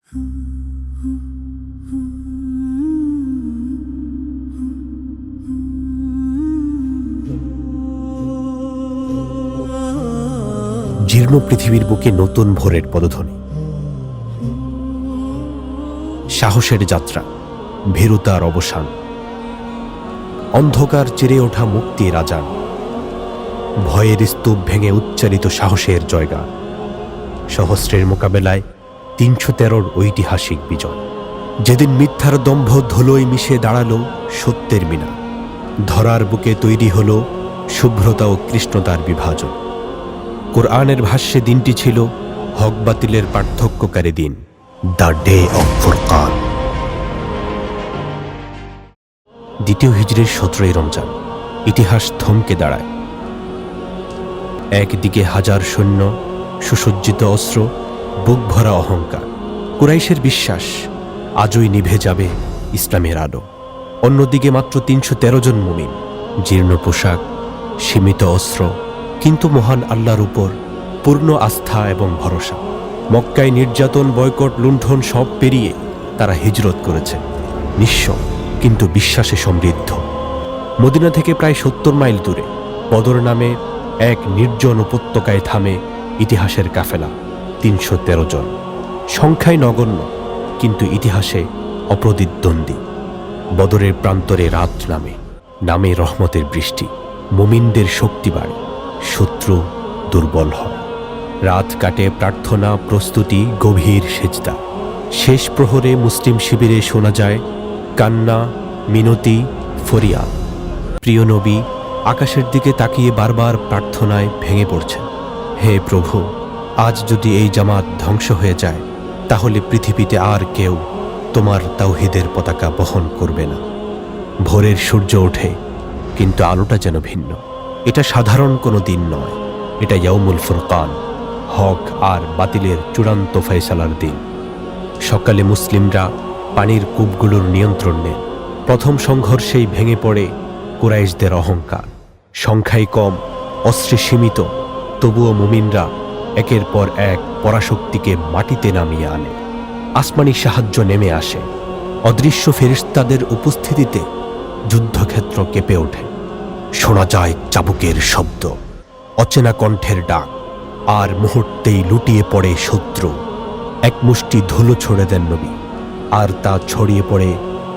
জীর্ণ পৃথিবীর বুকে নতুন ভোরের পদধ্বনি, সাহসের যাত্রা, ভীরুতার অবসান, অন্ধকার চিরে ওঠা মুক্তির আজান, ভয়ের স্তূপ ভেঙে উচ্চারিত সাহসের জয়গান, সহস্রের মোকাবেলায় ৩১৩র ঐতিহাসিক বিজয়। যেদিন মিথ্যার দম্ভ ধুলোয় মিশে দাঁড়ালো সত্যের মিনা, ধরার বুকে তৈরি হল শুভ্রতা ও কৃষ্ণতার বিভাজন। কোরআনের ভাষ্যে দিনটি ছিল হক বাতিলের পার্থক্যকারী দিন, দ্য ডে অফ ফুরকান। দ্বিতীয় হিজরির ১৭ই রমজান। ইতিহাস থমকে দাঁড়ায়। একদিকে হাজার সৈন্য, সুসজ্জিত অস্ত্র, বুক ভরা অহংকার, কুরাইশের বিশ্বাস আজই নিভে যাবে ইসলামের আলো। অন্যদিকে মাত্র ৩১৩ জন মুমিন, জীর্ণ পোশাক, সীমিত অস্ত্র, কিন্তু মহান আল্লাহর উপর পূর্ণ আস্থা এবং ভরসা। মক্কায় নির্যাতন, বয়কট, লুণ্ঠন সব পেরিয়ে তারা হিজরত করেছে, নিঃস্ব কিন্তু বিশ্বাসে সমৃদ্ধ। মদিনা থেকে প্রায় ৭০ মাইল দূরে বদর নামে এক নির্জন উপত্যকায় থামে ইতিহাসের কাফেলা। ৩১৩ জন, সংখ্যায় নগণ্য কিন্তু ইতিহাসে অপ্রতিদ্বন্দ্বী। বদরের প্রান্তরে রাত নামে রহমতের বৃষ্টি। মুমিনদের শক্তি বাড়ে, শত্রু দুর্বল হয়। রাত কাটে প্রার্থনা, প্রস্তুতি, গভীর সেজদা। শেষ প্রহরে মুসলিম শিবিরে শোনা যায় কান্না, মিনতি, ফরিয়াদ। প্রিয় নবী আকাশের দিকে তাকিয়ে বারবার প্রার্থনায় ভেঙে পড়ছেন, হে প্রভু, আজ যদি এই জামাত ধ্বংস হয়ে যায় তাহলে পৃথিবীতে আর কেউ তোমার তাওহীদের পতাকা বহন করবে না। ভোরের সূর্য ওঠে, কিন্তু আলোটা যেন ভিন্ন। এটা সাধারণ কোনো দিন নয়, এটা ইয়াউমুল ফুরকান, হক আর বাতিলের চূড়ান্ত ফয়সালার দিন। সকালে মুসলিমরা পানির কূপগুলোর নিয়ন্ত্রণ নেন। প্রথম সংঘর্ষেই ভেঙে পড়ে কুরাইশদের অহংকার। সংখ্যায় কম, অস্ত্রে সীমিত, তবুও মুমিনরা একের পর এক পরাশক্তিকে মাটিতে নামিয়ে আনে। আসমানি সাহায্য নেমে আসে। অদৃশ্য ফেরেশতাদের উপস্থিতিতে যুদ্ধক্ষেত্র কেঁপে ওঠে। শোনা যায় চাবুকের শব্দ, অচেনা কণ্ঠের ডাক, আর মুহূর্তেই লুটিয়ে পড়ে শত্রু। এক মুষ্টি ধুলো ছড়ে দেন নবী, আর তা ছড়িয়ে পড়ে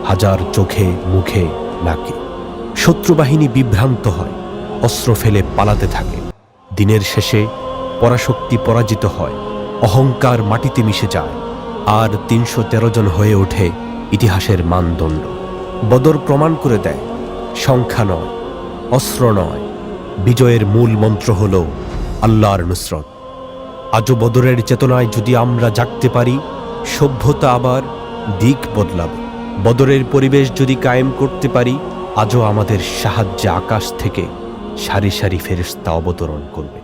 হাজার চোখে, মুখে, নাকে। শত্রুবাহিনী বিভ্রান্ত হয়, অস্ত্র ফেলে পালাতে থাকে। দিনের শেষে পরাশক্তি পরাজিত হয়, অহংকার মাটিতে মিশে যায়, আর ৩১৩ জন হয়ে ওঠে ইতিহাসের মানদণ্ড। বদর প্রমাণ করে দেয় সংখ্যা নয়, অস্ত্র নয়, বিজয়ের মূল মন্ত্র হল আল্লাহর নুসরত। আজও বদরের চেতনায় যদি আমরা জাগতে পারি, সভ্যতা আবার দিক বদলাবে। বদরের পরিবেশ যদি কায়েম করতে পারি, আজও আমাদের সাহায্যে আকাশ থেকে সারি সারি ফেরেশতা অবতরণ করবে।